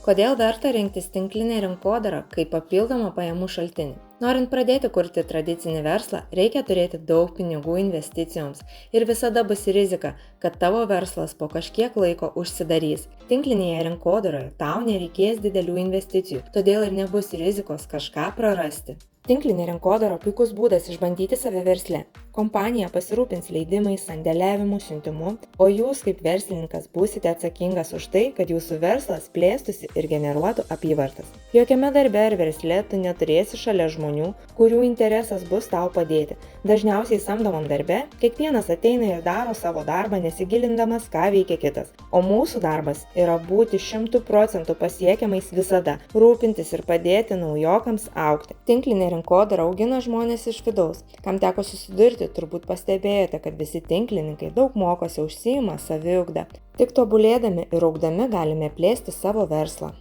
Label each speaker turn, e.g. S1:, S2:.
S1: Kodėl verta rinktis tinklinę rinkodarą kaip papildomą pajamų šaltinį? Norint pradėti kurti tradicinį verslą, reikia turėti daug pinigų investicijoms ir visada bus rizika, kad tavo verslas po kažkiek laiko užsidarys. Tinklinėje rinkodaroje tau nereikės didelių investicijų, todėl ir nebus rizikos kažką prarasti. Tinklinė rinkodara puikus būdas išbandyti save versle. Kompanija pasirūpins leidimais, sandėliavimu, siuntimu, o jūs kaip verslininkas būsite atsakingas už tai, kad jūsų verslas plėstųsi ir generuotų apyvartas. Jokiame darbe ar versle tu neturėsi šalia žmonių, kurių interesas bus tau padėti. Dažniausiai samdomam darbe kiekvienas ateina ir daro savo darbą nesigilindamas, ką veikia kitas. O mūsų darbas yra būti 100% pasiekiamais visada, rūpintis ir padėti naujokams augti. Tinklinė rinkodara augina žmonės iš vidaus. Kam teko susidurti, turbūt pastebėjote, kad visi tinklininkai daug mokosi, užsiima saviugdą. Tik tobulėdami ir augdami galime plėsti savo verslą.